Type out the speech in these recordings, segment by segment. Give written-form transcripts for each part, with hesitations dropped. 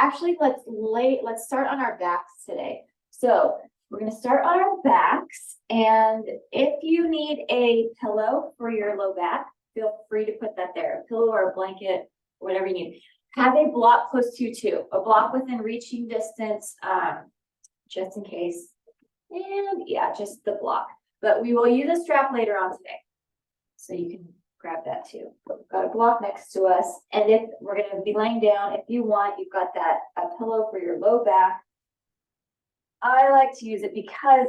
actually, let's start on our backs today. So we're gonna start on our backs, and if you need a pillow for your low back, feel free to put that there, a pillow or a blanket, whatever you need. Have a block close to you too, a block within reaching distance, just in case. And yeah, just the block. But we will use a strap later on today, so you can grab that too. But we've got a block next to us, and if we're going to be laying down, if you want, you've got that a pillow for your low back. I like to use it because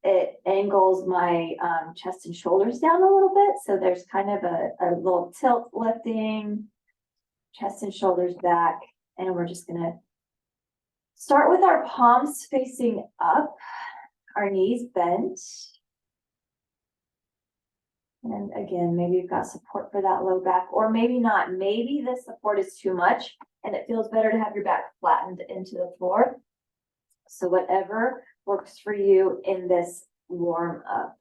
it angles my chest and shoulders down a little bit, so there's kind of a little tilt lifting chest and shoulders back. And we're just going to start with our palms facing up, our knees bent. And again, maybe you've got support for that low back, or maybe not. Maybe this support is too much and it feels better to have your back flattened into the floor. So whatever works for you in this warm up.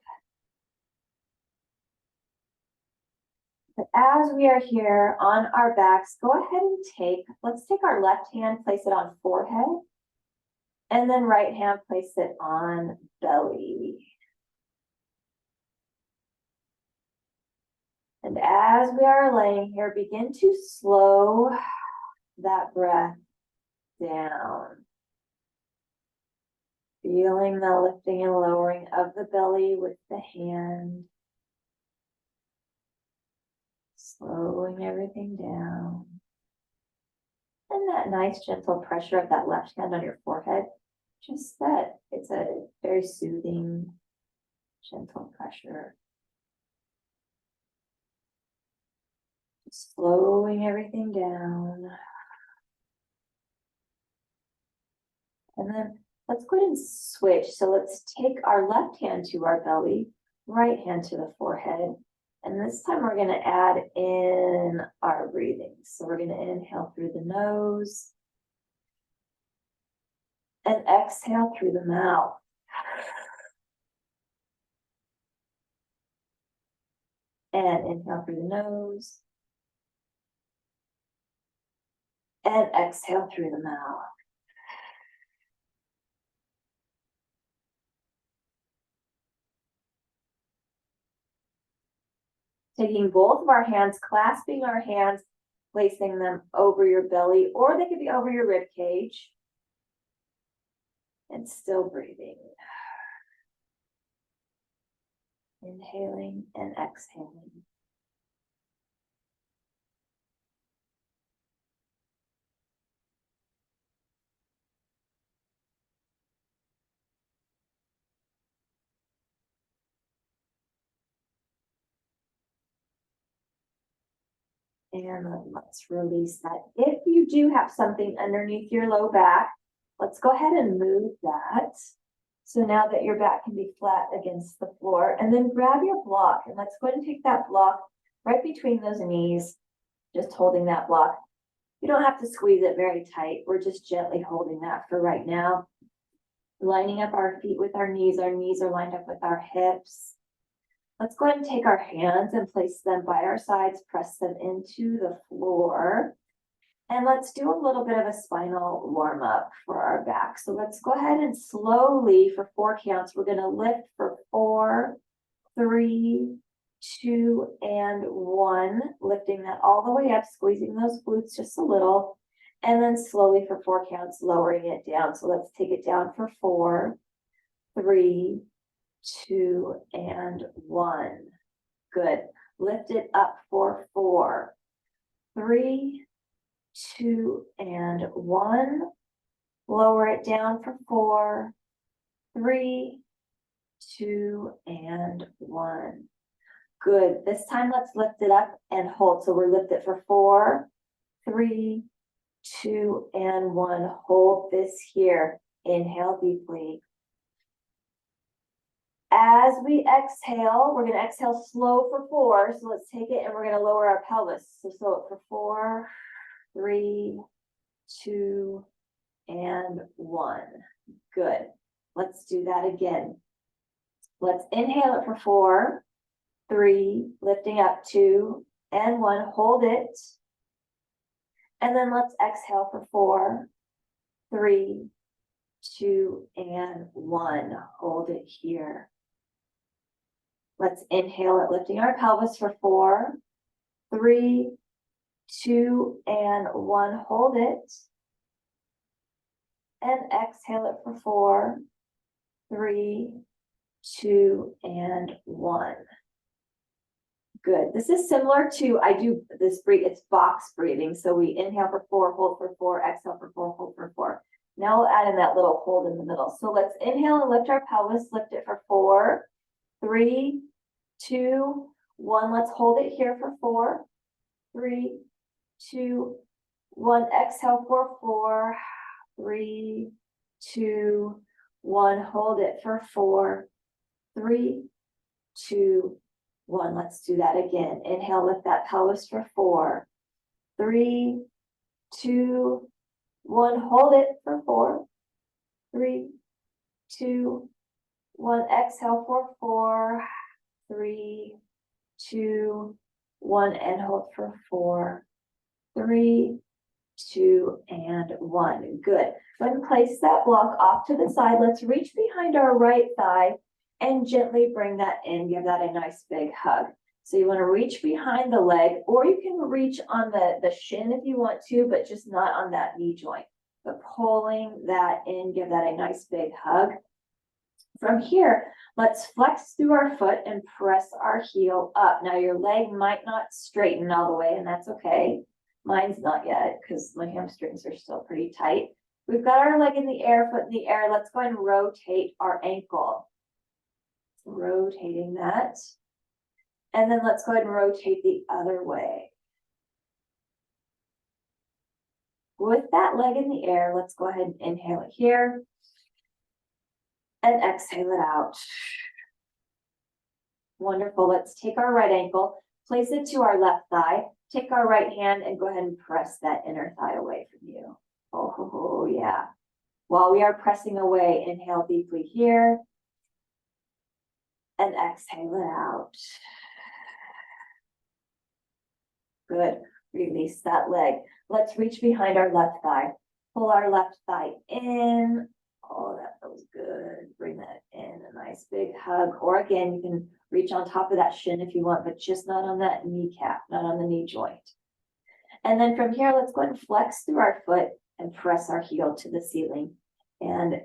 But as we are here on our backs, go ahead and let's take our left hand, place it on forehead, and then right hand, place it on belly. And as we are laying here, begin to slow that breath down. Feeling the lifting and lowering of the belly with the hand. Slowing everything down. And that nice gentle pressure of that left hand on your forehead. Just that, it's a very soothing, gentle pressure. Slowing everything down. And then let's go ahead and switch. So let's take our left hand to our belly, right hand to the forehead. And this time we're going to add in our breathing. So we're going to inhale through the nose and exhale through the mouth. And inhale through the nose. And exhale through the mouth. Taking both of our hands, clasping our hands, placing them over your belly, or they could be over your rib cage. And still breathing. Inhaling and exhaling. And let's release that. If you do have something underneath your low back, let's go ahead and move that. So now that your back can be flat against the floor, and then grab your block, and let's go ahead and take that block right between those knees, just holding that block. You don't have to squeeze it very tight. We're just gently holding that for right now. Lining up our feet with our knees. Our knees are lined up with our hips. Let's go ahead and take our hands and place them by our sides, press them into the floor. And let's do a little bit of a spinal warm up for our back. So let's go ahead and slowly, for 4 counts, we're going to lift for 4, 3, 2, and 1. Lifting that all the way up, squeezing those glutes just a little. And then slowly for 4 counts, lowering it down. So let's take it down for 4, 3, 2, and 1. Good. Lift it up for 4, 3, 2, and 1. Lower it down for 4, 3, 2, and 1. Good. This time let's lift it up and hold. So we're lifted for 4, 3, 2, and 1. Hold this here. Inhale deeply. As we exhale, we're going to exhale slow for 4. So let's take it and we're going to lower our pelvis. So slow it for 4, 3, 2, and 1. Good. Let's do that again. Let's inhale it for 4, 3, lifting up 2, and 1. Hold it. And then let's exhale for 4, 3, 2, and 1. Hold it here. Let's inhale it, lifting our pelvis for 4, 3, 2, and 1. Hold it. And exhale it for 4, 3, 2, and 1. Good. This is similar to, I do this breathe, it's box breathing. So we inhale for 4, hold for 4, exhale for 4, hold for 4. Now we'll add in that little hold in the middle. So let's inhale and lift our pelvis, lift it for 4, 3, 2, 1. Let's hold it here for 4, 3, 2, 1. Exhale for 4, 3, 2, 1. Hold it for 4, 3, 2, 1. Let's do that again. Inhale, lift that pelvis for 4, 3, 2, 1. Hold it for 4, 3, 2, 1. Exhale for 4, 3, 2, 1. And hold for 4, 3, 2, and 1. Good. Then place that block off to the side. Let's reach behind our right thigh and gently bring that in. Give that a nice big hug. So you want to reach behind the leg, or you can reach on the shin if you want to, but just not on that knee joint. But pulling that in, give that a nice big hug. From here, let's flex through our foot and press our heel up. Now your leg might not straighten all the way, and that's okay. Mine's not yet because my hamstrings are still pretty tight. We've got our leg in the air, foot in the air. Let's go ahead and rotate our ankle. Rotating that. And then let's go ahead and rotate the other way. With that leg in the air, let's go ahead and inhale it here. And exhale it out. Wonderful. Let's take our right ankle, place it to our left thigh. Take our right hand and go ahead and press that inner thigh away from you. Oh, yeah. While we are pressing away, inhale deeply here. And exhale it out. Good. Release that leg. Let's reach behind our left thigh. Pull our left thigh in. Oh, that feels good. Bring that in. A nice big hug. Or again, you can reach on top of that shin if you want, but just not on that kneecap, not on the knee joint. And then from here, let's go ahead and flex through our foot and press our heel to the ceiling. And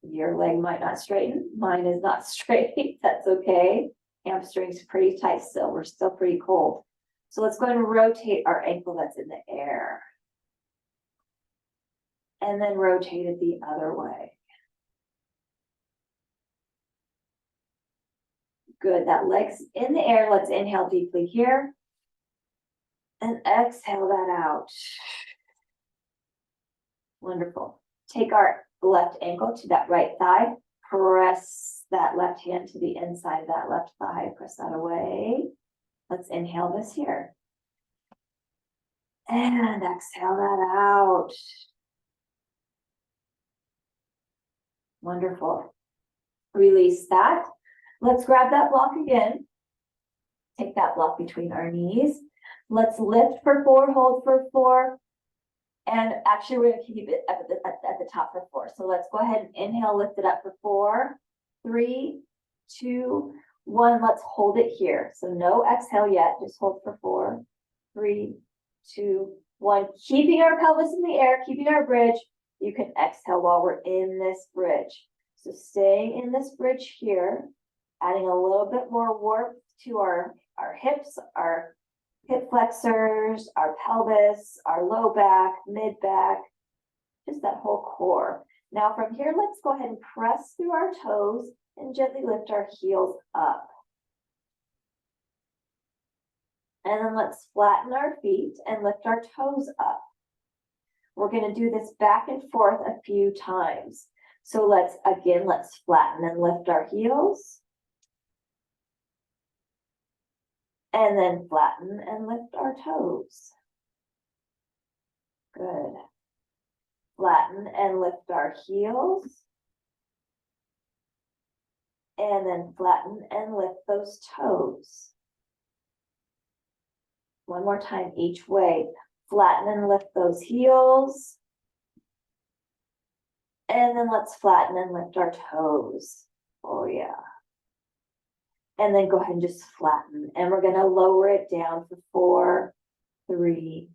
your leg might not straighten. Mine is not straight. That's okay. Hamstrings pretty tight still. We're still pretty cold. So let's go ahead and rotate our ankle that's in the air. And then rotate it the other way. Good. That leg's in the air. Let's inhale deeply here. And exhale that out. Wonderful. Take our left ankle to that right thigh. Press that left hand to the inside of that left thigh. Press that away. Let's inhale this here. And exhale that out. Wonderful. Release that. Let's grab that block again. Take that block between our knees. Let's lift for 4, hold for 4. And actually, we're going to keep it at the top for 4. So let's go ahead and inhale, lift it up for 4, 3, 2, 1. Let's hold it here. So no exhale yet. Just hold for 4, 3, 2, 1. Keeping our pelvis in the air, keeping our bridge. You can exhale while we're in this bridge. So staying in this bridge here, adding a little bit more warmth to our hips, our hip flexors, our pelvis, our low back, mid back, just that whole core. Now from here, let's go ahead and press through our toes and gently lift our heels up. And then let's flatten our feet and lift our toes up. We're going to do this back and forth a few times. So let's flatten and lift our heels. And then flatten and lift our toes. Good. Flatten and lift our heels. And then flatten and lift those toes. One more time each way. Flatten and lift those heels. And then let's flatten and lift our toes. Oh yeah. And then go ahead and just flatten. And we're gonna lower it down for 4, 3,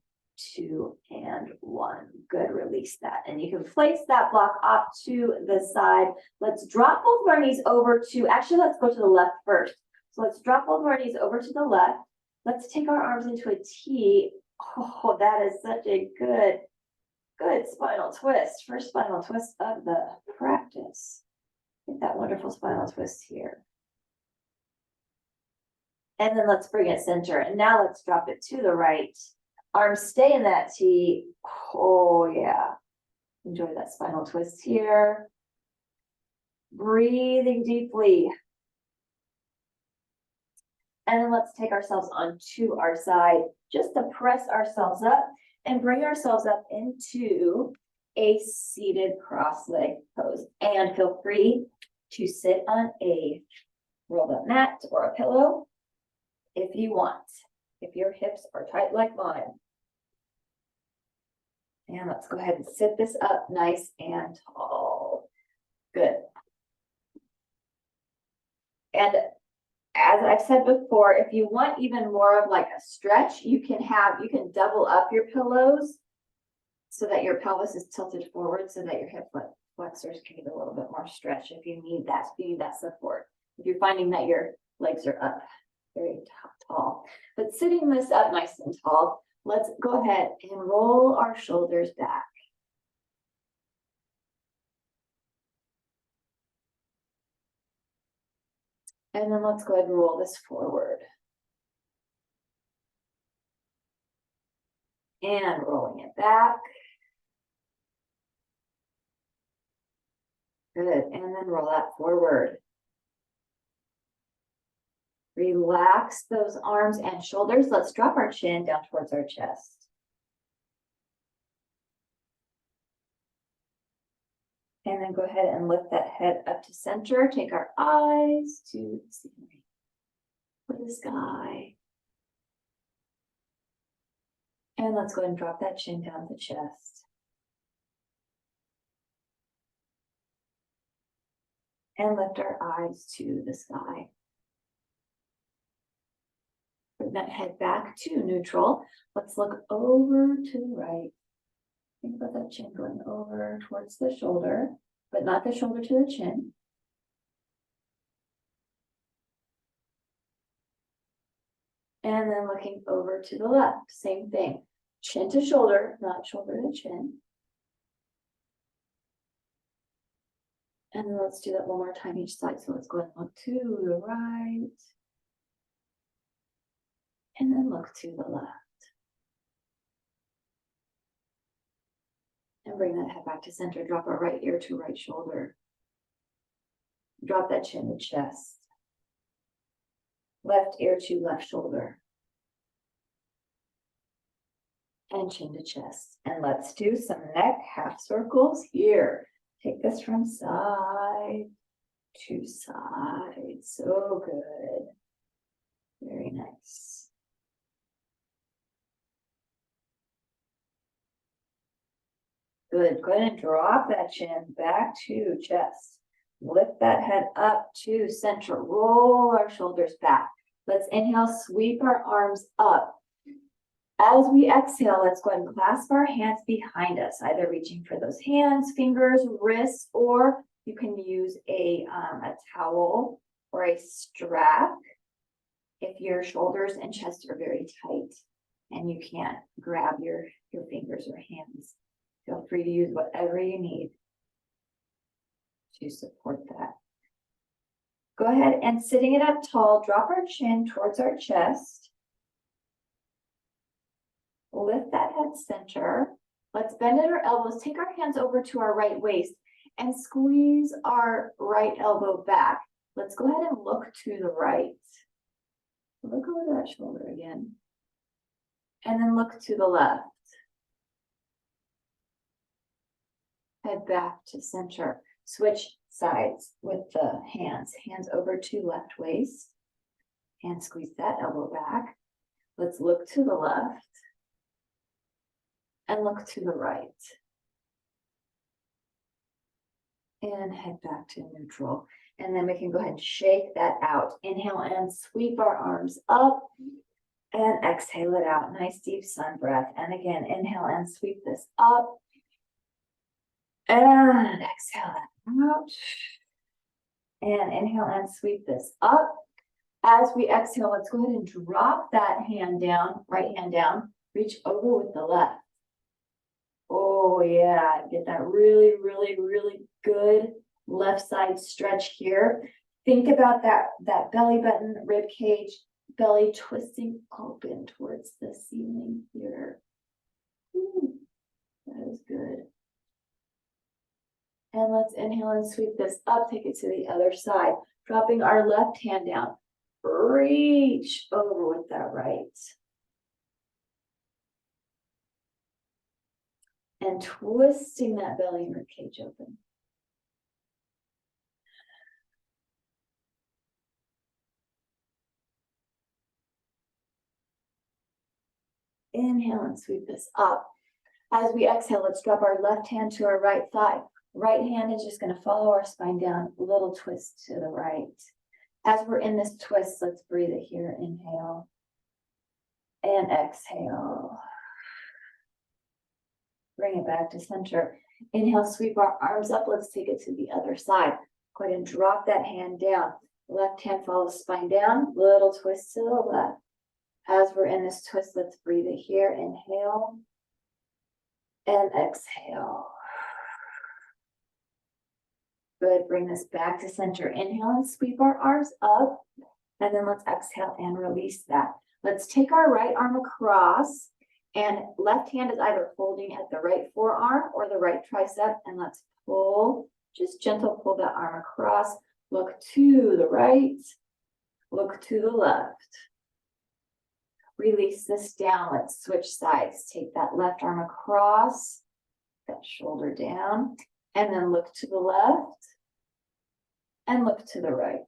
2, and 1. Good, release that. And you can place that block off to the side. Let's drop both of our knees over to, actually, let's go to the left first. So let's drop both of our knees over to the left. Let's take our arms into a T. Oh, that is such a good spinal twist. First spinal twist of the practice. Get that wonderful spinal twist here. And then let's bring it center. And now let's drop it to the right. Arms stay in that T. Oh, yeah. Enjoy that spinal twist here. Breathing deeply. And then let's take ourselves onto our side, just to press ourselves up and bring ourselves up into a seated cross-leg pose. And feel free to sit on a rolled up mat or a pillow if you want, if your hips are tight like mine. And let's go ahead and sit this up nice and tall. Good. And as I've said before, if you want even more of like a stretch, you can double up your pillows so that your pelvis is tilted forward so that your hip flexors can get a little bit more stretch if you need that support. If you're finding that your legs are up very tall. But sitting this up nice and tall, let's go ahead and roll our shoulders back. And then let's go ahead and roll this forward. And rolling it back. Good, and then roll that forward. Relax those arms and shoulders. Let's drop our chin down towards our chest. And then go ahead and lift that head up to center. Take our eyes to the scenery or the sky. And let's go ahead and drop that chin down the chest. And lift our eyes to the sky. Bring that head back to neutral. Let's look over to the right. Think about that chin going over towards the shoulder, but not the shoulder to the chin. And then looking over to the left, same thing. Chin to shoulder, not shoulder to chin. And then let's do that one more time each side. So let's go ahead and look to the right. And then look to the left. And bring that head back to center. Drop our right ear to right shoulder. Drop that chin to chest. Left ear to left shoulder. And chin to chest. And let's do some neck half circles here. Take this from side to side. So good. Very nice. Good. Go ahead and drop that chin back to chest. Lift that head up to center. Roll our shoulders back. Let's inhale, sweep our arms up. As we exhale, let's go ahead and clasp our hands behind us, either reaching for those hands, fingers, wrists, or you can use a towel or a strap if your shoulders and chest are very tight and you can't grab your fingers or hands. Feel free to use whatever you need to support that. Go ahead and sitting it up tall, drop our chin towards our chest. Lift that head center. Let's bend at our elbows. Take our hands over to our right waist and squeeze our right elbow back. Let's go ahead and look to the right. Look over that shoulder again. And then look to the left. Head back to center. Switch sides with the hands. Hands over to left waist. And squeeze that elbow back. Let's look to the left. And look to the right. And head back to neutral. And then we can go ahead and shake that out. Inhale and sweep our arms up. And exhale it out. Nice deep sun breath. And again, inhale and sweep this up. And exhale that out. And inhale and sweep this up. As we exhale, let's go ahead and drop that hand down, right hand down. Reach over with the left. Oh yeah, get that really, really, really good left side stretch here. Think about that belly button, rib cage, belly twisting open towards the ceiling here. Ooh, that is good. And let's inhale and sweep this up, take it to the other side. Dropping our left hand down. Reach over with that right. And twisting that belly and rib cage open. Inhale and sweep this up. As we exhale, let's drop our left hand to our right thigh. Right hand is just going to follow our spine down, a little twist to the right. As we're in this twist, let's breathe it here. Inhale and exhale. Bring it back to center. Inhale, sweep our arms up. Let's take it to the other side. Go ahead and drop that hand down. Left hand follows spine down, little twist to the left. As we're in this twist, let's breathe it here. Inhale and exhale. Good, bring this back to center. Inhale and sweep our arms up. And then let's exhale and release that. Let's take our right arm across. And left hand is either holding at the right forearm or the right tricep. And let's pull, just gentle pull that arm across. Look to the right, look to the left. Release this down. Let's switch sides. Take that left arm across, that shoulder down, and then look to the left and look to the right.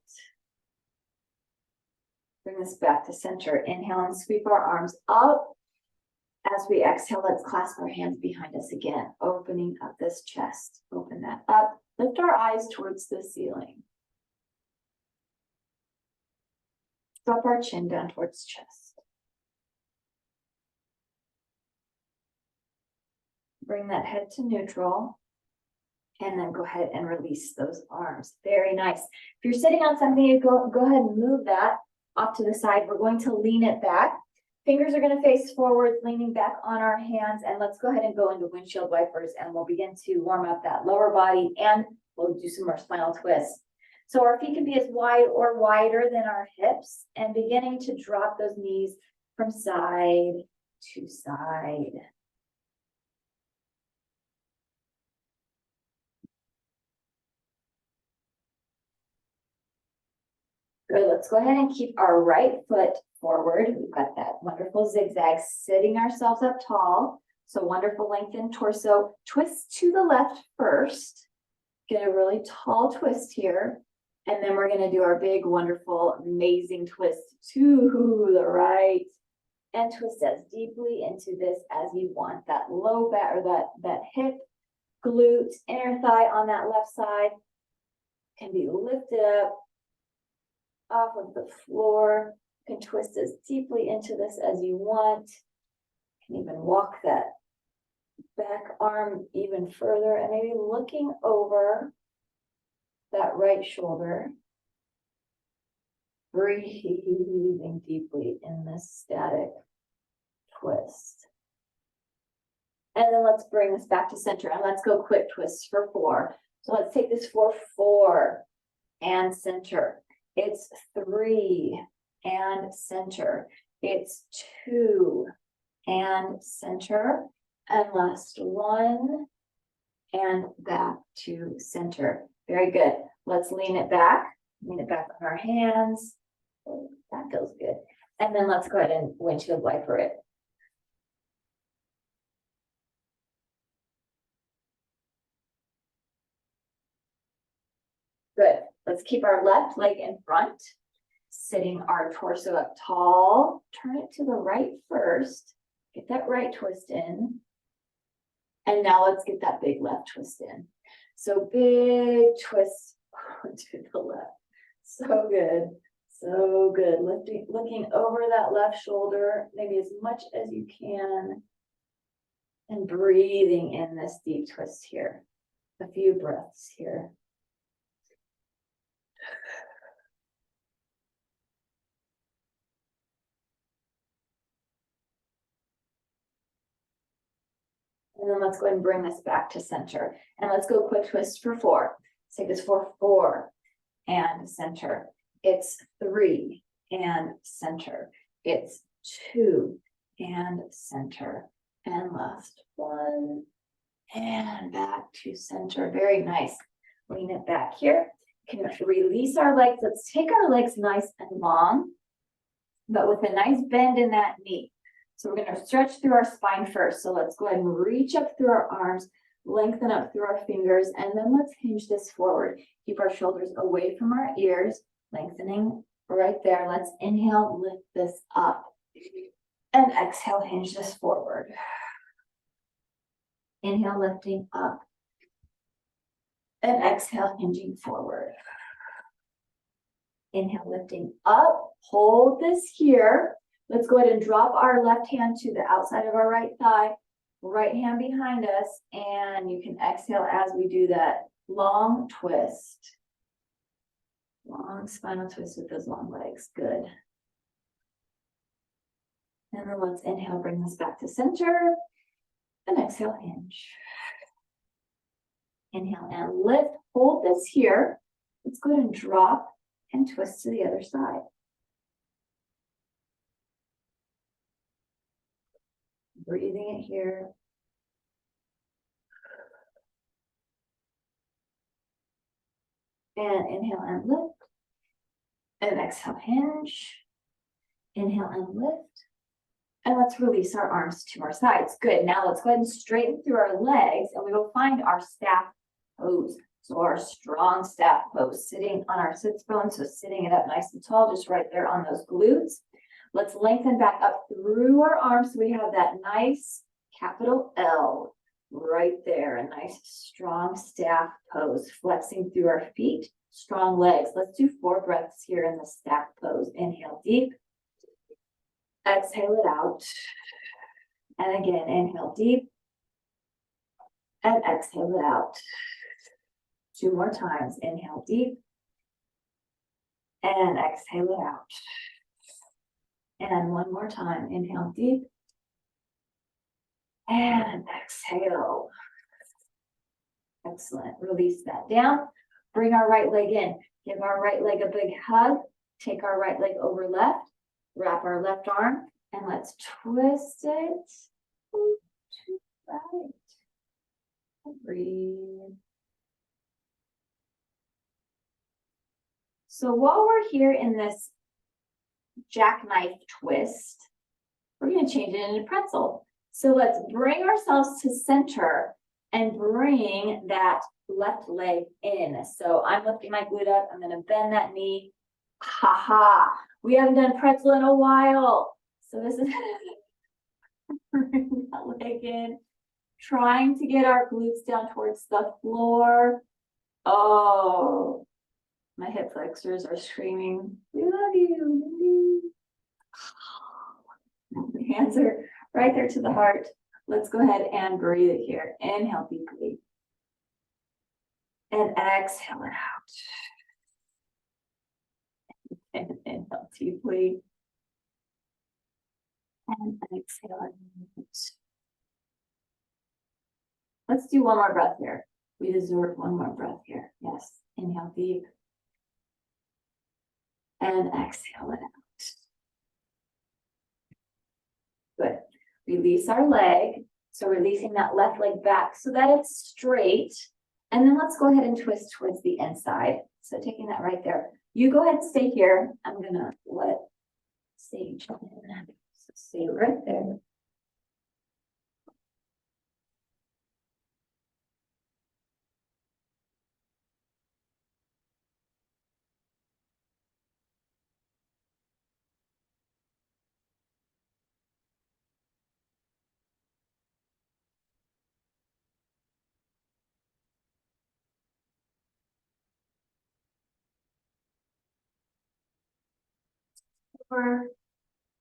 Bring this back to center. Inhale and sweep our arms up. As we exhale, let's clasp our hands behind us again, opening up this chest. Open that up. Lift our eyes towards the ceiling. Drop our chin down towards chest. Bring that head to neutral. And then go ahead and release those arms. Very nice. If you're sitting on something, you go ahead and move that off to the side. We're going to lean it back. Fingers are going to face forward, leaning back on our hands. And let's go ahead and go into windshield wipers. And we'll begin to warm up that lower body. And we'll do some more spinal twists. So our feet can be as wide or wider than our hips. And beginning to drop those knees from side to side. Good, let's go ahead and keep our right foot forward. We've got that wonderful zigzag, sitting ourselves up tall. So wonderful lengthened torso. Twist to the left first. Get a really tall twist here. And then we're gonna do our big, wonderful, amazing twist to the right. And twist as deeply into this as you want. That low back or that hip, glute, inner thigh on that left side can be lifted up off of the floor. You can twist as deeply into this as you want. You can even walk that back arm even further and maybe looking over that right shoulder. Breathing deeply in this static twist. And then let's bring this back to center and let's go quick twists for 4. So let's take this for 4 and center. It's 3 and center. It's 2 and center. And last 1 and back to center. Very good. Let's lean it back on our hands. That feels good. And then let's go ahead and windshield wiper it. Good. Let's keep our left leg in front, sitting our torso up tall. Turn it to the right first. Get that right twist in. And now let's get that big left twist in. So big twist to the left. So good. So good. Looking over that left shoulder, maybe as much as you can. And breathing in this deep twist here. A few breaths here. And then let's go ahead and bring this back to center. And let's go quick twist for 4. Let's take this for 4 and center. It's 3 and center. It's 2 and center. And last 1 and back to center. Very nice. Lean it back here. Can release our legs. Let's take our legs nice and long, but with a nice bend in that knee. So we're going to stretch through our spine first. So let's go ahead and reach up through our arms, lengthen up through our fingers, and then let's hinge this forward. Keep our shoulders away from our ears, lengthening right there. Let's inhale, lift this up, and exhale, hinge this forward. Inhale, lifting up, and exhale, hinging forward. Inhale, lifting up, hold this here. Let's go ahead and drop our left hand to the outside of our right thigh, right hand behind us, and you can exhale as we do that long twist. Long spinal twist with those long legs, good. And then let's inhale, bring this back to center, and exhale, hinge. Inhale and lift, hold this here. Let's go ahead and drop and twist to the other side. Breathing it here. And inhale and lift. And exhale, hinge. Inhale and lift. And let's release our arms to our sides. Good. Now let's go ahead and straighten through our legs and we will find our staff pose. So our strong staff pose, sitting on our sits bones. So sitting it up nice and tall, just right there on those glutes. Let's lengthen back up through our arms so we have that nice capital L right there. A nice strong staff pose, flexing through our feet, strong legs. Let's do 4 breaths here in the staff pose. Inhale deep. Exhale it out. And again, inhale deep. And exhale it out. 2 more times. Inhale deep. And exhale it out. And 1 more time. Inhale deep. And exhale. Excellent. Release that down. Bring our right leg in. Give our right leg a big hug. Take our right leg over left. Wrap our left arm. And let's twist it to right. And breathe. So while we're here in this jackknife twist, we're going to change it into pretzel. So let's bring ourselves to center and bring that left leg in. So I'm lifting my glute up. I'm going to bend that knee. Ha ha. We haven't done pretzel in a while. So this is bring that leg in, trying to get our glutes down towards the floor. Oh, my hip flexors are screaming, we love you. The hands are right there to the heart. Let's go ahead and breathe it here. Inhale deeply. And exhale it out. And inhale deeply. And exhale it out. Let's do 1 more breath here. We deserve 1 more breath here. Yes. Inhale deep. And exhale it out. Good. Release our leg. So releasing that left leg back so that it's straight. And then let's go ahead and twist towards the inside. So taking that right there. You go ahead and stay here. I'm going to let Sage in. So stay right there. over.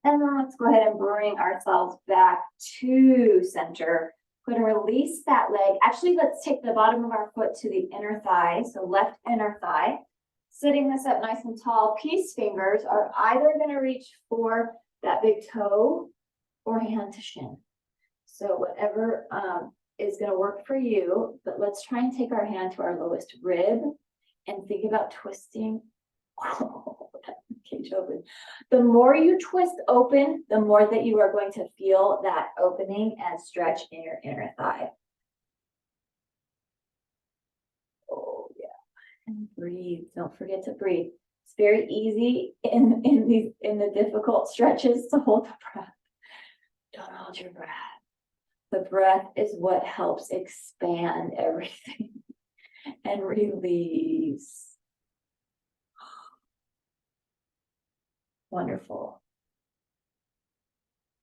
And then let's go ahead and bring ourselves back to center. We're going to release that leg. Actually, let's take the bottom of our foot to the inner thigh. So left inner thigh. Sitting this up nice and tall. Peace fingers are either going to reach for that big toe or hand to shin. So whatever is going to work for you, but let's try and take our hand to our lowest rib and think about twisting. Oh, that cage open. The more you twist open, the more that you are going to feel that opening and stretch in your inner thigh. Oh yeah, and breathe. Don't forget to breathe. It's very easy in the difficult stretches to hold the breath. Don't hold your breath. The breath is what helps expand everything and release. Wonderful.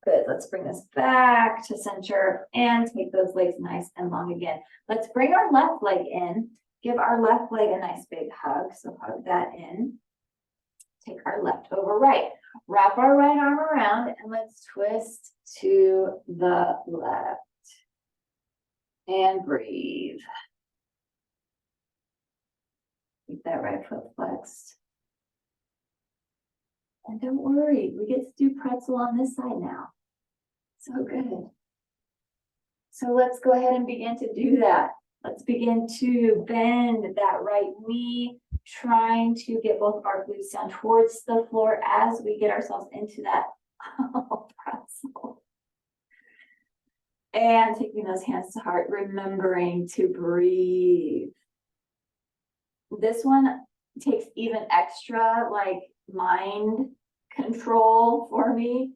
Good. Let's bring this back to center and take those legs nice and long again. Let's bring our left leg in. Give our left leg a nice big hug. So hug that in. Take our left over right. Wrap our right arm around and let's twist to the left. And breathe. Keep that right foot flexed. And don't worry, we get to do pretzel on this side now. So good. So let's go ahead and begin to do that. Let's begin to bend that right knee, trying to get both of our glutes down towards the floor as we get ourselves into that pretzel. And taking those hands to heart, remembering to breathe. This one takes even extra like mind control for me.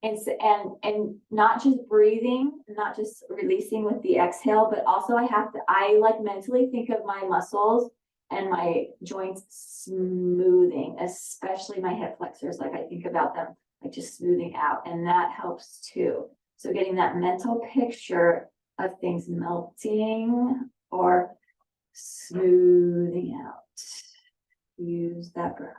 And not just breathing, not just releasing with the exhale, but also I like mentally think of my muscles and my joints smoothing, especially my hip flexors. Like I think about them like just smoothing out, and that helps too. So getting that mental picture of things melting or smoothing out. Use that breath.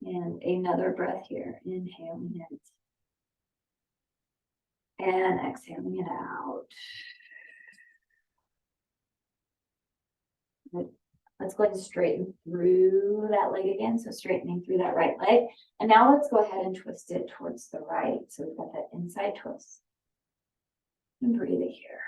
And another breath here, inhaling it. And exhaling it out. Good. Let's go ahead and straighten through that leg again. So straightening through that right leg. And now let's go ahead and twist it towards the right. So we've got that inside twist. And breathe it here.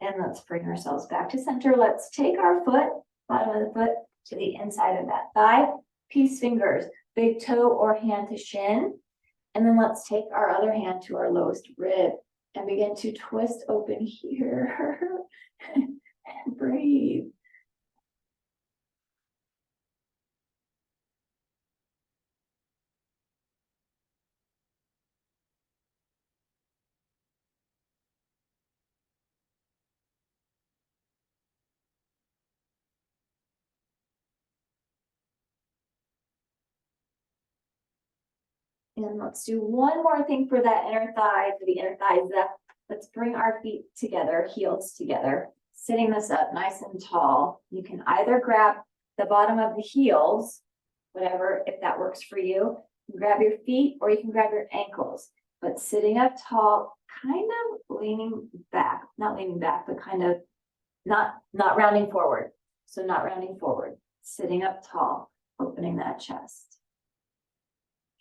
And let's bring ourselves back to center. Let's take our foot, bottom of the foot, to the inside of that thigh. Peace fingers, big toe or hand to shin. And then let's take our other hand to our lowest rib and begin to twist open here. And breathe. And let's do one more thing for that inner thigh, for the inner thighs. Let's bring our feet together, heels together, sitting this up nice and tall. You can either grab the bottom of the heels, whatever, if that works for you. You can grab your feet or you can grab your ankles. But sitting up tall, kind of leaning back, not leaning back, but kind of not rounding forward. So not rounding forward, sitting up tall, opening that chest.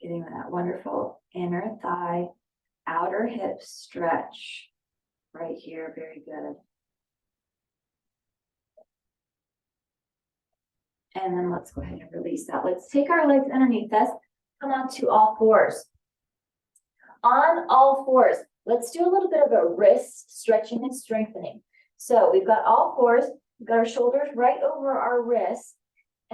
Getting that wonderful inner thigh, outer hip stretch right here. Very good. And then let's go ahead and release that. Let's take our legs underneath us. Come on to all fours. On all fours, let's do a little bit of a wrist stretching and strengthening. So we've got all fours. We've got our shoulders right over our wrists.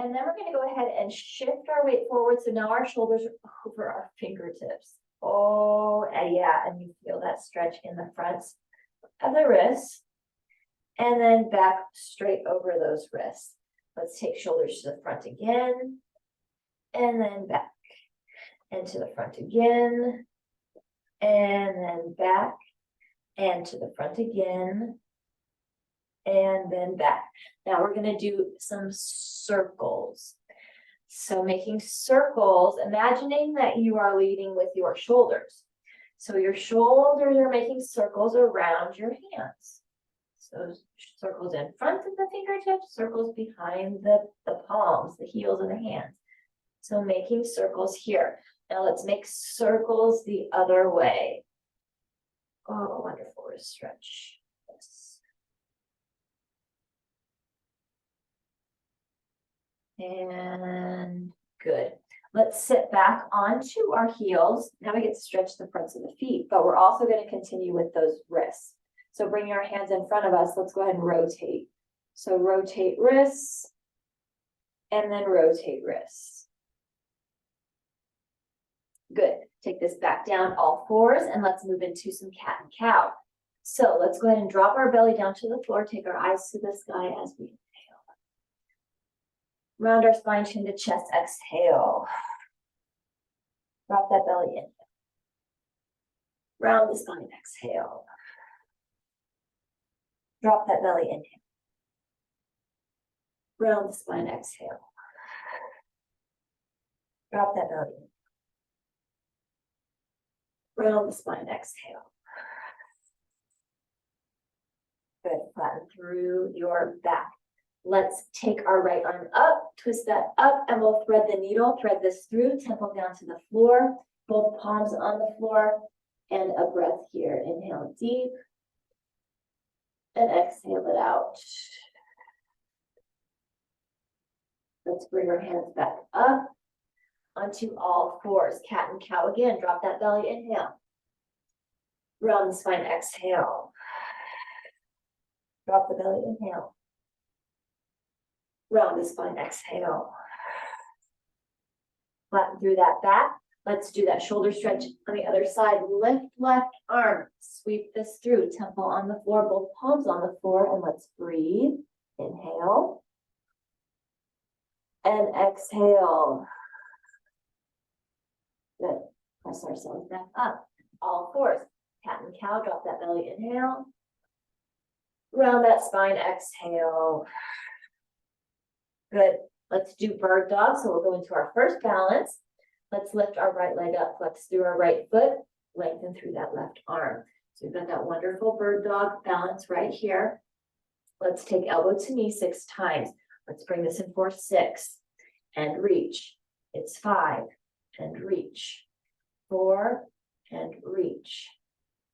And then we're going to go ahead and shift our weight forward. So now our shoulders are over our fingertips. Oh, and yeah, and you feel that stretch in the front of the wrists. And then back straight over those wrists. Let's take shoulders to the front again. And then back. And to the front again. And then back. And to the front again. And then back. Now we're going to do some circles. So making circles, imagining that you are leading with your shoulders. So your shoulders are making circles around your hands. So circles in front of the fingertips, circles behind the palms, the heels of the hands. So making circles here. Now let's make circles the other way. Oh, wonderful wrist stretch. Yes. And good. Let's sit back onto our heels. Now we get to stretch the fronts of the feet, but we're also going to continue with those wrists. So bring your hands in front of us. Let's go ahead and rotate. So rotate wrists and then rotate wrists. Good. Take this back down all fours and let's move into some cat and cow. So let's go ahead and drop our belly down to the floor. Take our eyes to the sky as we inhale. Round our spine, chin to chest, exhale. Drop that belly in. Round the spine, exhale. Drop that belly, inhale. Round the spine, exhale. Drop that belly in. Round the spine, exhale. Good, flatten through your back. Let's take our right arm up, twist that up, and we'll thread the needle, thread this through, temple down to the floor, both palms on the floor, and a breath here. Inhale deep, and exhale it out. Let's bring our hands back up onto all fours. Cat and cow again. Drop that belly, inhale. Round the spine, exhale. Drop the belly, inhale. Round the spine, exhale. Flatten through that back. Let's do that shoulder stretch on the other side. Lift left arm. Sweep this through. Temple on the floor, both palms on the floor. And let's breathe. Inhale. And exhale. Good. Press ourselves back up. All fours. Cat and cow. Drop that belly. Inhale. Round that spine. Exhale. Good. Let's do bird dog. So we'll go into our first balance. Let's lift our right leg up, flex through our right foot, lengthen through that left arm. So we've got that wonderful bird dog balance right here. Let's take elbow to knee 6 times. Let's bring this in for 6 and reach. It's 5 and reach. 4 and reach.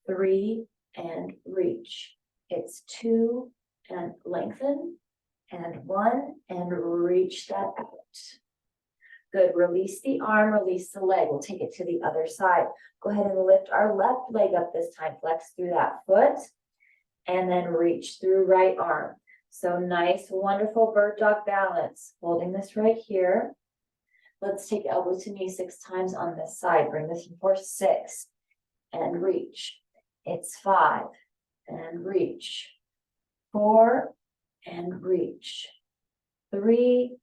3 and reach. It's 2 and lengthen. And 1 and reach that out. Good. Release the arm, release the leg. We'll take it to the other side. Go ahead and lift our left leg up this time. Flex through that foot and then reach through right arm. So nice, wonderful bird dog balance. Holding this right here. Let's take elbow to knee 6 times on this side. Bring this in for 6 and reach. It's 5 and reach. 4 and reach. 3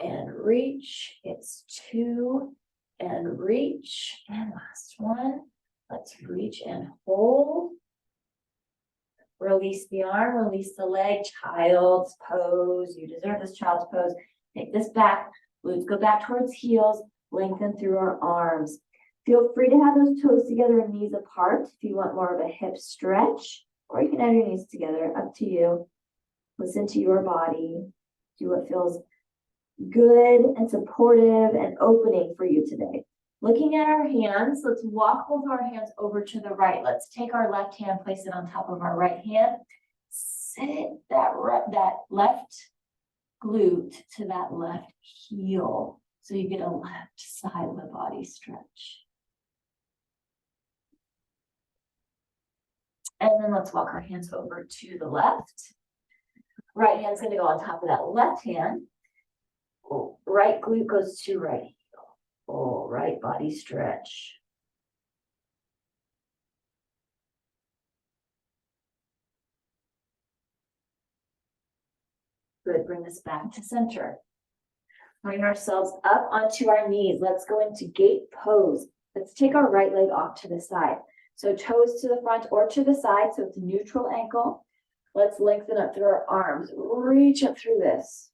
and reach. It's 2 and reach. And last one. Let's reach and hold. Release the arm, release the leg. Child's pose. You deserve this child's pose. Take this back. Glutes go back towards heels. Lengthen through our arms. Feel free to have those toes together and knees apart if you want more of a hip stretch. Or you can have your knees together. Up to you. Listen to your body. Do what feels good and supportive and opening for you today. Looking at our hands, let's walk both our hands over to the right. Let's take our left hand, place it on top of our right hand. Sit that left glute to that left heel. So you get a left side of the body stretch. And then let's walk our hands over to the left. Right hand's going to go on top of that left hand. Oh, right glute goes to right heel. Oh, right body stretch. Good, bring us back to center. Bring ourselves up onto our knees. Let's go into gate pose. Let's take our right leg off to the side. So toes to the front or to the side, so it's a neutral ankle. Let's lengthen up through our arms. Reach up through this.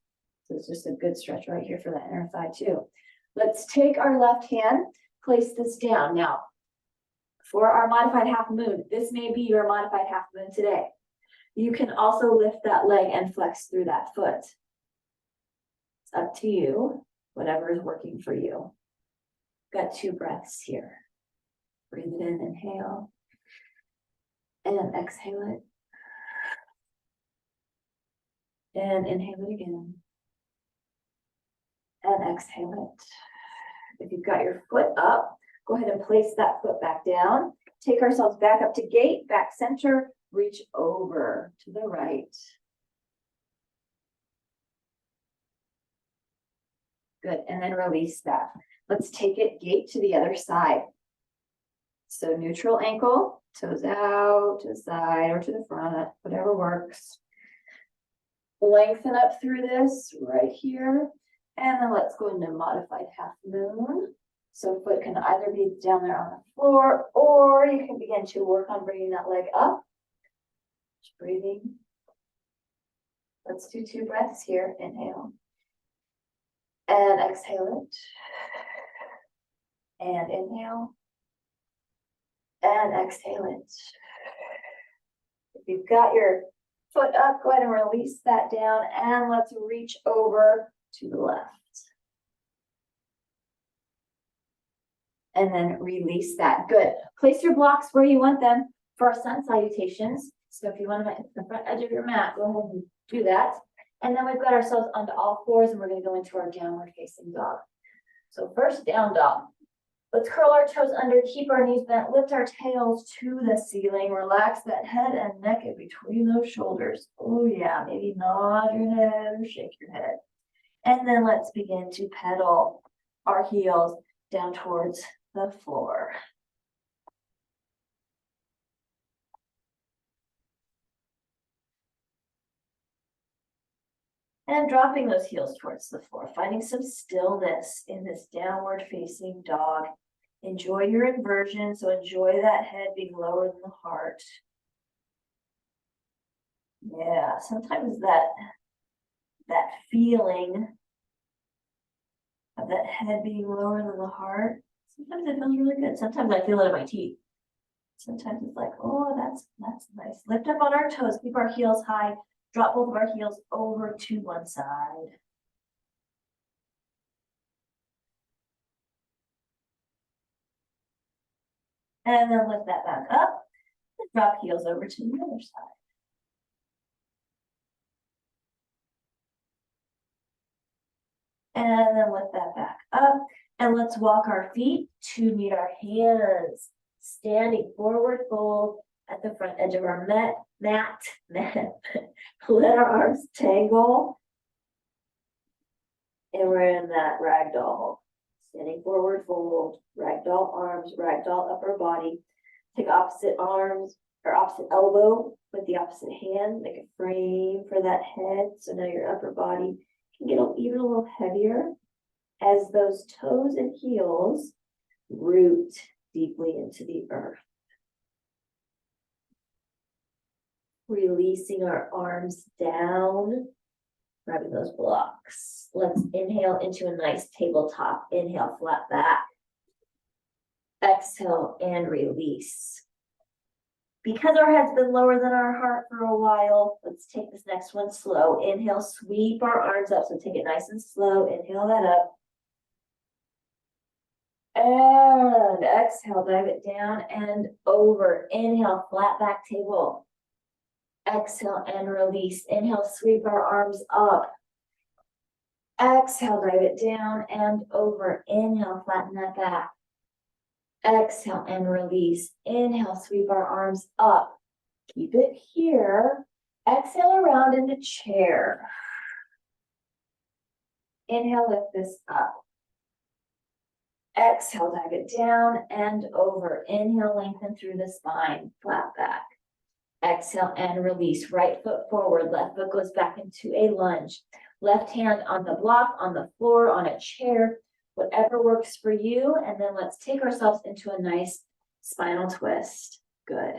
So it's just a good stretch right here for that inner thigh too. Let's take our left hand, place this down. Now, for our modified half moon, this may be your modified half moon today. You can also lift that leg and flex through that foot. It's up to you, whatever is working for you. Got 2 breaths here. Breathe it in, inhale, and exhale it. And inhale it again. And exhale it. If you've got your foot up, go ahead and place that foot back down. Take ourselves back up to gate, back center, reach over to the right. Good, and then release that. Let's take it gate to the other side. So neutral ankle, toes out to the side or to the front, whatever works. Lengthen up through this right here. And then let's go into modified half moon. So foot can either be down there on the floor, or you can begin to work on bringing that leg up. Just breathing. Let's do 2 breaths here. Inhale. And exhale it. And inhale. And exhale it. If you've got your foot up, go ahead and release that down. And let's reach over to the left. And then release that. Good. Place your blocks where you want them for our sun salutations. So if you want to hit the front edge of your mat, go ahead and do that. And then we've got ourselves onto all fours, and we're going to go into our downward facing dog. So first down dog. Let's curl our toes under, keep our knees bent, lift our tails to the ceiling, relax that head and neck in between those shoulders. Oh yeah, maybe nod your head or shake your head. And then let's begin to pedal our heels down towards the floor. And dropping those heels towards the floor, finding some stillness in this downward facing dog. Enjoy your inversion, so enjoy that head being lower than the heart. Yeah, sometimes that feeling of that head being lower than the heart, sometimes it feels really good. Sometimes I feel it in my teeth. Sometimes it's like, oh, that's nice. Lift up on our toes, keep our heels high, drop both of our heels over to one side. And then lift that back up and drop heels over to the other side. And then lift that back up. And let's walk our feet to meet our hands. Standing forward fold at the front edge of our mat. Let our arms tangle. And we're in that ragdoll. Standing forward fold, ragdoll arms, ragdoll upper body. Take opposite arms or opposite elbow with the opposite hand, make a frame for that head. So now your upper body can get even a little heavier as those toes and heels root deeply into the earth. Releasing our arms down, grabbing those blocks. Let's inhale into a nice tabletop. Inhale, flat back. Exhale and release. Because our head's been lower than our heart for a while, let's take this next one slow. Inhale, sweep our arms up. So take it nice and slow. Inhale that up. And exhale, dive it down and over. Inhale, flat back table. Exhale and release. Inhale, sweep our arms up. Exhale, dive it down and over. Inhale, flatten that back. Exhale and release. Inhale, sweep our arms up. Keep it here. Exhale around into chair. Inhale, lift this up. Exhale, dive it down and over. Inhale, lengthen through the spine, flat back. Exhale and release. Right foot forward, left foot goes back into a lunge. Left hand on the block, on the floor, on a chair, whatever works for you. And then let's take ourselves into a nice spinal twist. Good.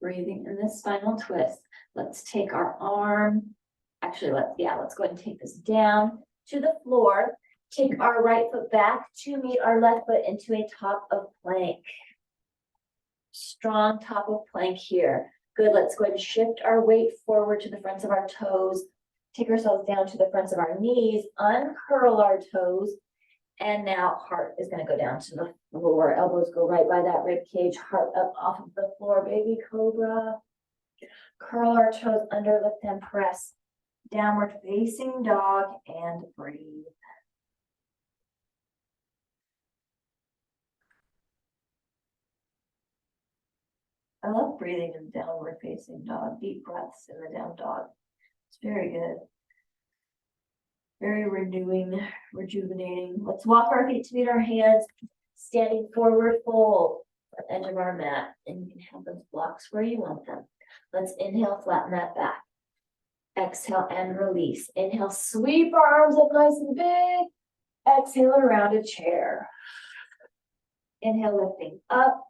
Breathing in this spinal twist. Let's take our arm. Actually, let's go ahead and take this down to the floor. Take our right foot back to meet our left foot into a top of plank. Strong top of plank here. Good, let's go ahead and shift our weight forward to the fronts of our toes. Take ourselves down to the fronts of our knees, uncurl our toes. And now heart is gonna go down to the floor. Elbows go right by that rib cage, heart up off of the floor, baby cobra. Curl our toes under, lift and press. Downward facing dog and breathe. I love breathing in downward facing dog, deep breaths in the down dog. It's very good. Very renewing, rejuvenating. Let's walk our feet to meet our hands, standing forward fold at the edge of our mat. And you can have those blocks where you want them. Let's inhale, flatten that back. Exhale and release. Inhale, sweep our arms up nice and big. Exhale around a chair. Inhale, lifting up.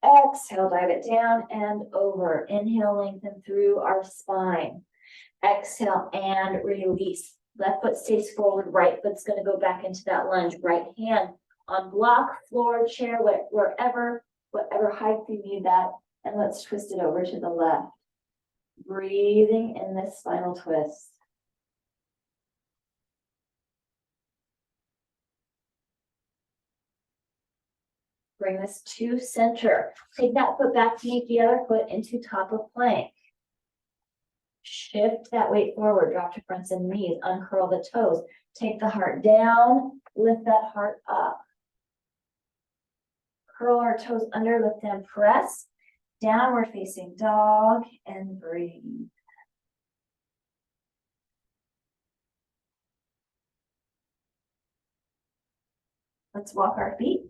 Exhale, dive it down and over. Inhale, lengthen through our spine. Exhale and release. Left foot stays forward, right foot's going to go back into that lunge. Right hand on block, floor, chair, whatever height you need that. And let's twist it over to the left. Breathing in this spinal twist. Bring this to center. Take that foot back to meet the other foot into top of plank. Shift that weight forward, drop to fronts and knees, uncurl the toes. Take the heart down, lift that heart up. Curl our toes under, lift and press. Downward facing dog and breathe. Let's walk our feet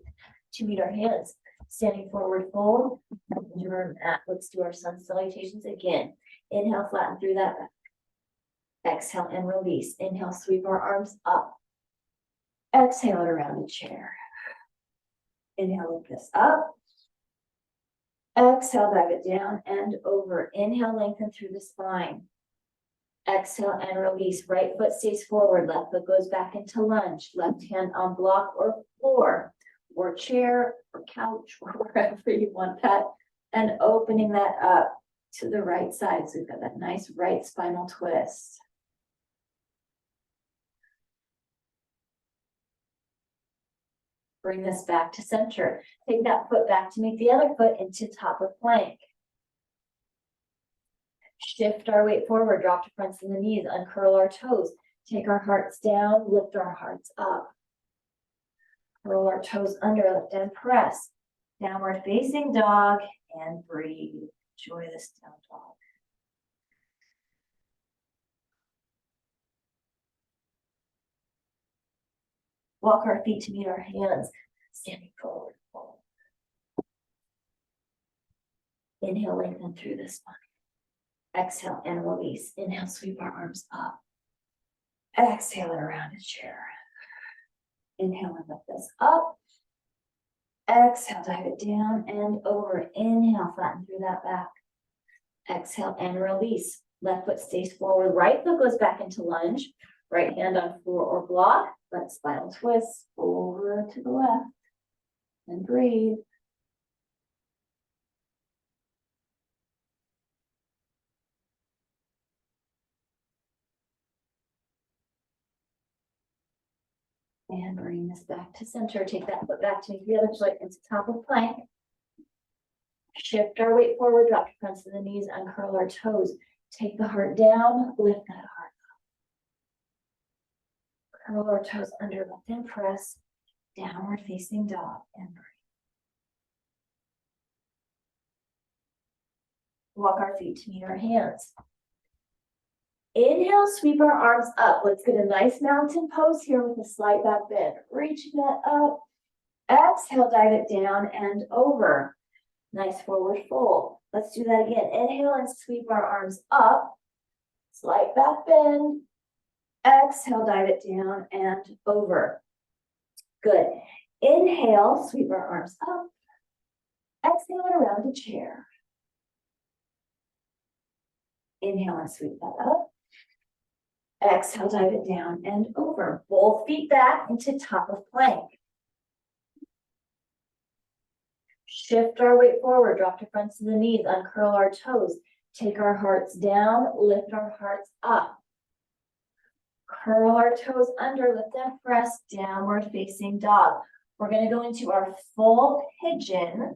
to meet our hands. Standing forward fold. Let's do our sun salutations again. Inhale, flatten through that back. Exhale and release. Inhale, sweep our arms up. Exhale it around the chair. Inhale, lift this up. Exhale, dive it down and over. Inhale, lengthen through the spine. Exhale and release. Right foot stays forward. Left foot goes back into lunge. Left hand on block or floor or chair or couch or wherever you want that. And opening that up to the right side. So we've got that nice right spinal twist. Bring this back to center. Take that foot back to meet the other foot into top of plank. Shift our weight forward, drop to fronts and the knees, uncurl our toes. Take our hearts down, lift our hearts up. Curl our toes under, lift and press. Downward facing dog and breathe. Enjoy this down dog. Walk our feet to meet our hands, standing forward. Inhale, lengthen through the spine. Exhale and release. Inhale, sweep our arms up. Exhale it around a chair. Inhale and lift this up. Exhale, dive it down and over. Inhale, flatten through that back. Exhale and release. Left foot stays forward. Right foot goes back into lunge. Right hand on floor or block. Let's spinal twist over to the left. And breathe. And bring this back to center. Take that foot back to meet the other foot into top of plank. Shift our weight forward, drop to fronts of the knees, uncurl our toes. Take the heart down, lift that heart up. Curl our toes under, lift and press. Downward facing dog and breathe. Walk our feet to meet our hands. Inhale, sweep our arms up. Let's get a nice mountain pose here with a slight back bend. Reaching that up. Exhale, dive it down and over. Nice forward fold. Let's do that again. Inhale and sweep our arms up. Slight back bend. Exhale, dive it down and over. Good. Inhale, sweep our arms up. Exhale it around the chair. Inhale and sweep that up. Exhale, dive it down and over. Both feet back into top of plank. Shift our weight forward, drop to fronts of the knees, uncurl our toes. Take our hearts down, lift our hearts up. Curl our toes under, lift them, press, downward facing dog. We're going to go into our full pigeon.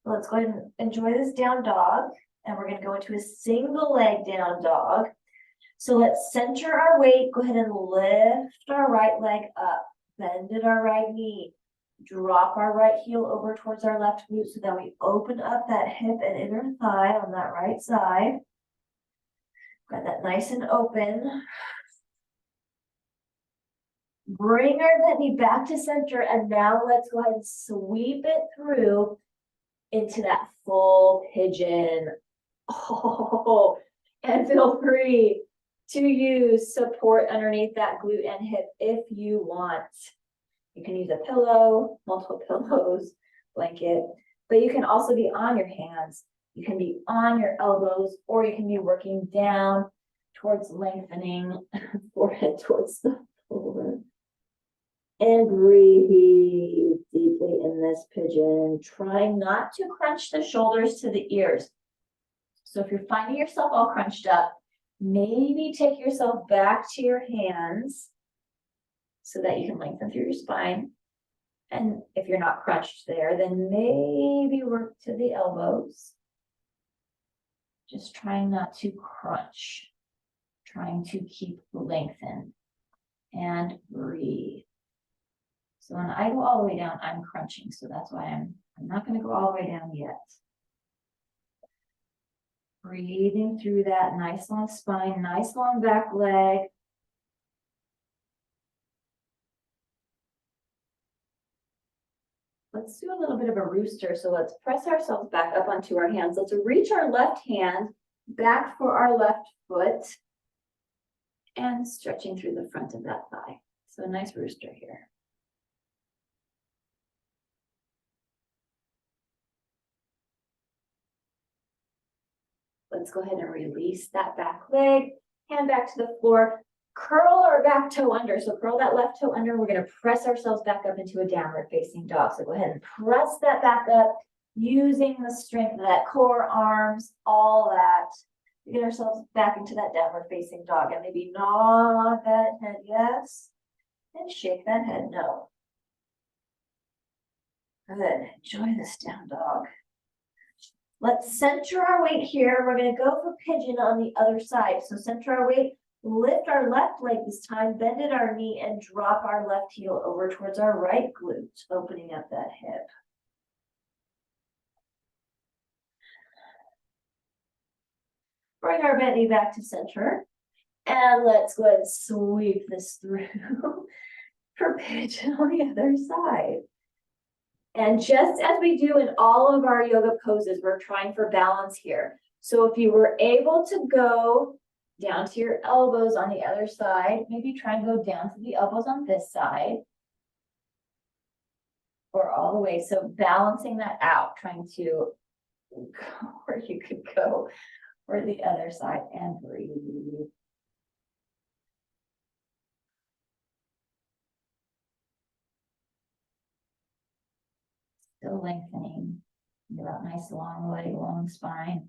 Let's go ahead and enjoy this down dog. And we're going to go into a single leg down dog. So let's center our weight. Go ahead and lift our right leg up. Bend at our right knee. Drop our right heel over towards our left glute so that we open up that hip and inner thigh on that right side. Got that nice and open. Bring our bent knee back to center, and now let's go ahead and sweep it through into that full pigeon. Oh, and feel free to use support underneath that glute and hip if you want. You can use a pillow, multiple pillows, blanket, but you can also be on your hands. You can be on your elbows, or you can be working down towards lengthening forehead towards the floor. And breathe deeply in this pigeon, trying not to crunch the shoulders to the ears. So if you're finding yourself all crunched up, maybe take yourself back to your hands so that you can lengthen through your spine. And if you're not crunched there, then maybe work to the elbows. Just trying not to crunch, trying to keep lengthened, and breathe. So when I go all the way down, I'm crunching. So that's why I'm not going to go all the way down yet. Breathing through that nice long spine, nice long back leg. Let's do a little bit of a rooster. So let's press ourselves back up onto our hands. Let's reach our left hand back for our left foot and stretching through the front of that thigh. So a nice rooster here. Let's go ahead and release that back leg, hand back to the floor, curl our back toe under. So curl that left toe under. We're going to press ourselves back up into a downward facing dog. So go ahead and press that back up using the strength of that core, arms, all that. To get ourselves back into that downward facing dog. And maybe nod that head yes, and shake that head no. Good. Enjoy this down dog. Let's center our weight here. We're going to go for pigeon on the other side. So center our weight, lift our left leg this time, bend at our knee, and drop our left heel over towards our right glute, opening up that hip. Bring our bent knee back to center. And let's go ahead and sweep this through for pigeon on the other side. And just as we do in all of our yoga poses, we're trying for balance here. So if you were able to go down to your elbows on the other side, maybe try and go down to the elbows on this side. Or all the way. So balancing that out, trying to go where you could go for the other side and breathe. Still lengthening. That nice long leg, long spine.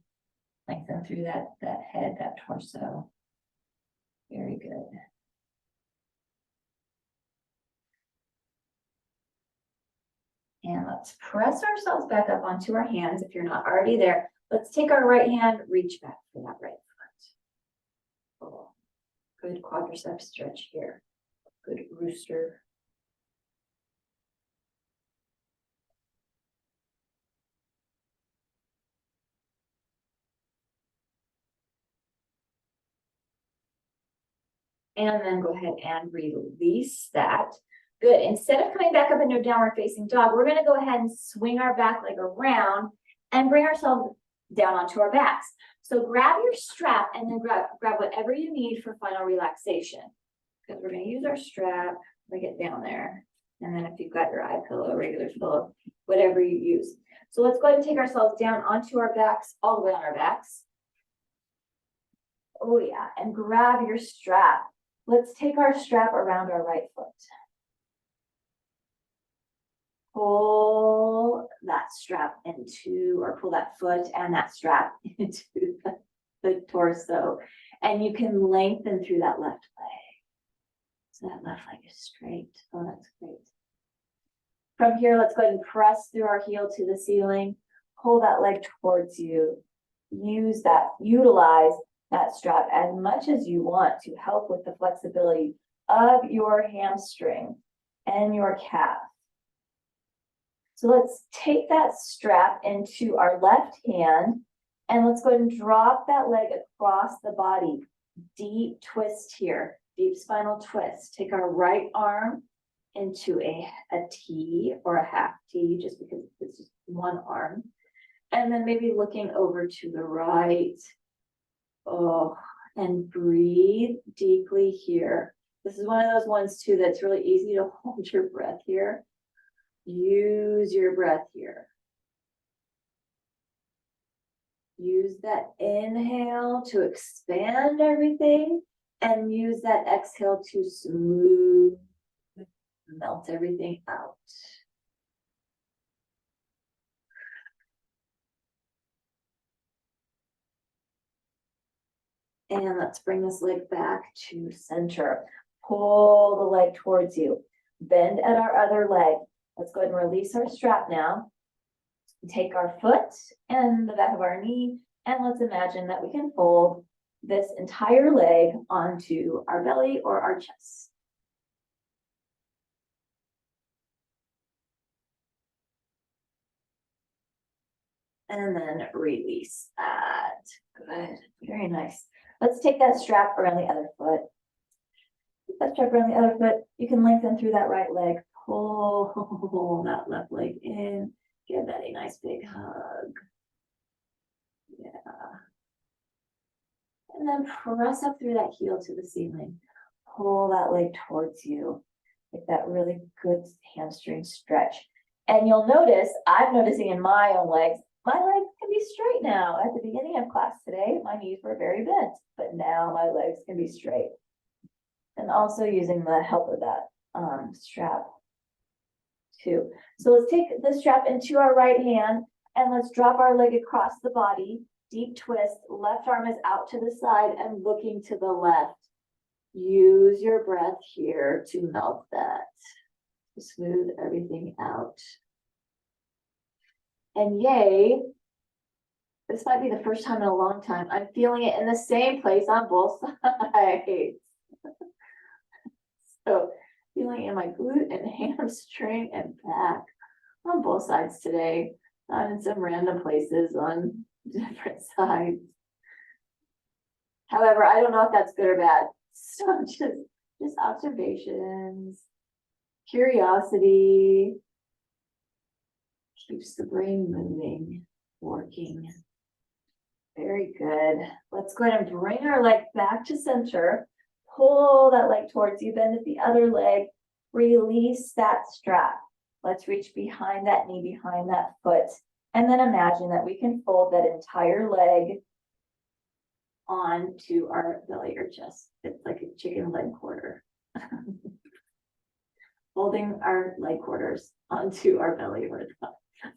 Lengthen through that head, that torso. Very good. And let's press ourselves back up onto our hands if you're not already there. Let's take our right hand, reach back for that right foot. Oh, good quadricep stretch here. Good rooster. And then go ahead and release that. Good. Instead of coming back up into a downward facing dog, we're gonna go ahead and swing our back leg around and bring ourselves down onto our backs. So grab your strap and then grab whatever you need for final relaxation. Because we're gonna use our strap, bring it down there. And then if you've got your eye pillow, regular pillow, whatever you use. So let's go ahead and take ourselves down onto our backs, all the way on our backs. Oh yeah, and grab your strap. Let's take our strap around our right foot. Pull that strap into, or pull that foot and that strap into the torso. And you can lengthen through that left leg. So that left leg is straight. Oh, that's great. From here, let's go ahead and press through our heel to the ceiling. Pull that leg towards you. Utilize that strap as much as you want to help with the flexibility of your hamstring and your calf. So let's take that strap into our left hand and let's go ahead and drop that leg across the body. Deep twist here, deep spinal twist. Take our right arm into a T or a half T, just because it's just one arm. And then maybe looking over to the right. Oh, and breathe deeply here. This is one of those ones too that's really easy to hold your breath here. Use your breath here. Use that inhale to expand everything and use that exhale to smooth, melt everything out. And let's bring this leg back to center. Pull the leg towards you. Bend at our other leg. Let's go ahead and release our strap now. Take our foot and the back of our knee, and let's imagine that we can fold this entire leg onto our belly or our chest. And then release that. Good. Very nice. Let's take that strap around the other foot. Take that strap around the other foot. You can lengthen through that right leg. Pull that left leg in. Give that a nice big hug. Yeah. And then press up through that heel to the ceiling. Pull that leg towards you. Get that really good hamstring stretch. And you'll notice, I'm noticing in my own legs, my legs can be straight now. At the beginning of class today, my knees were very bent, but now my legs can be straight. And also using the help of that strap too. So let's take the strap into our right hand and let's drop our leg across the body. Deep twist, left arm is out to the side and looking to the left. Use your breath here to melt that, to smooth everything out. And yay, this might be the first time in a long time I'm feeling it in the same place on both sides. So feeling in my glute and hamstring and back on both sides today, not in some random places on different sides. However, I don't know if that's good or bad. So just observations, curiosity, keeps the brain moving, working. Very good. Let's go ahead and bring our leg back to center. Pull that leg towards you, bend at the other leg, release that strap. Let's reach behind that knee, behind that foot, and then imagine that we can fold that entire leg onto our belly or chest. It's like a chicken leg quarter. Folding our leg quarters onto our belly or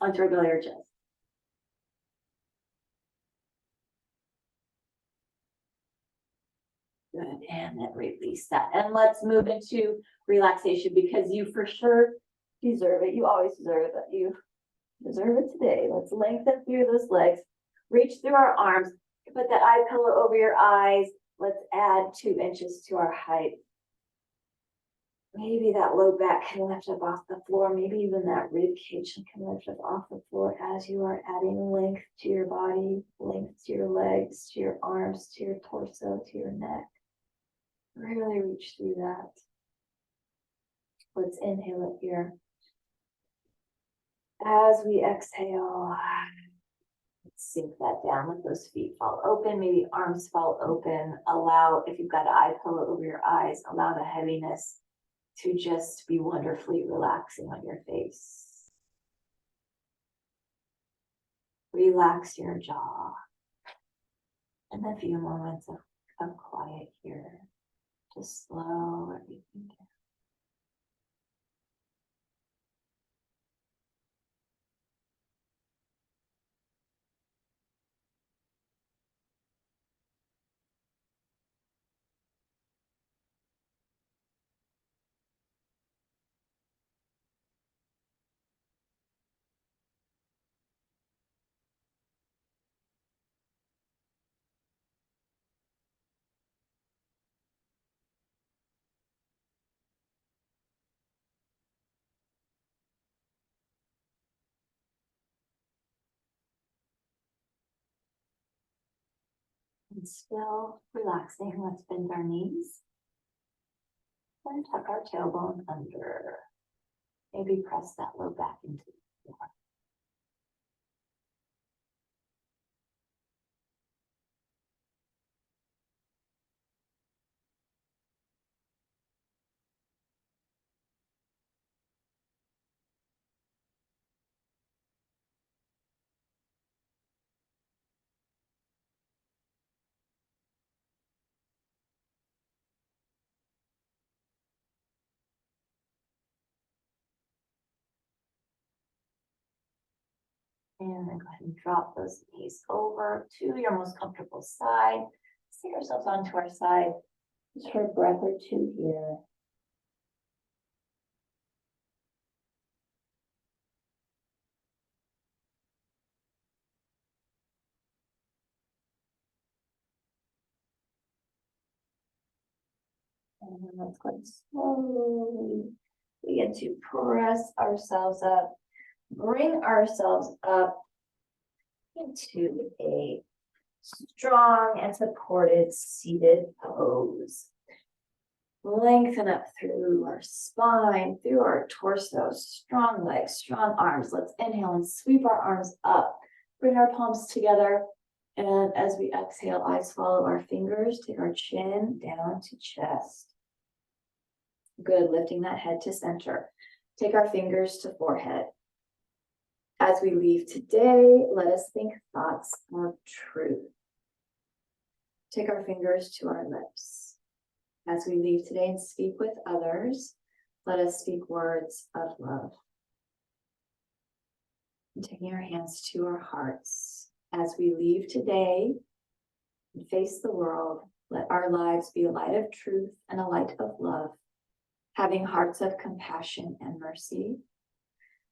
onto our belly or chest. Good, and then release that. And let's move into relaxation because you for sure deserve it. You always deserve it, but you deserve it today. Let's lengthen through those legs, reach through our arms, put that eye pillow over your eyes. Let's add 2 inches to our height. Maybe that low back can lift up off the floor. Maybe even that rib cage can lift up off the floor as you are adding length to your body, length to your legs, to your arms, to your torso, to your neck. Really reach through that. Let's inhale it here. As we exhale, let's sink that down. Let those feet fall open. Maybe arms fall open. Allow, if you've got an eye pillow over your eyes, allow the heaviness to just be wonderfully relaxing on your face. Relax your jaw. And a few moments of quiet here. Just slow everything down. And still relaxing, let's bend our knees and tuck our tailbone under. Maybe press that low back into the floor. And then go ahead and drop those knees over to your most comfortable side. Sit ourselves onto our side. Just for a breath or two here. And then let's go ahead and slowly begin to press ourselves up. Bring ourselves up into a strong and supported seated pose. Lengthen up through our spine, through our torso, strong legs, strong arms. Let's inhale and sweep our arms up. Bring our palms together. And as we exhale, eyes follow our fingers. Take our chin down to chest. Good, lifting that head to center. Take our fingers to forehead. As we leave today, let us think thoughts of truth. Take our fingers to our lips. As we leave today and speak with others, let us speak words of love. And taking our hands to our hearts. As we leave today and face the world, let our lives be a light of truth and a light of love, having hearts of compassion and mercy,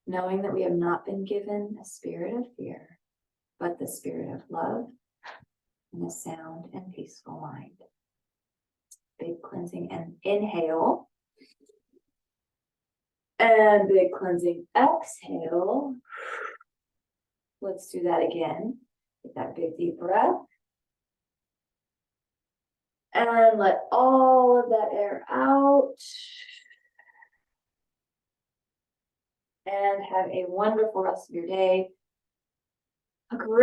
knowing that we have not been given a spirit of fear, but the spirit of love and a sound and peaceful mind. Big cleansing and inhale. And big cleansing exhale. Let's do that again. Take that big deep breath. And let all of that air out. And have a wonderful rest of your day. A great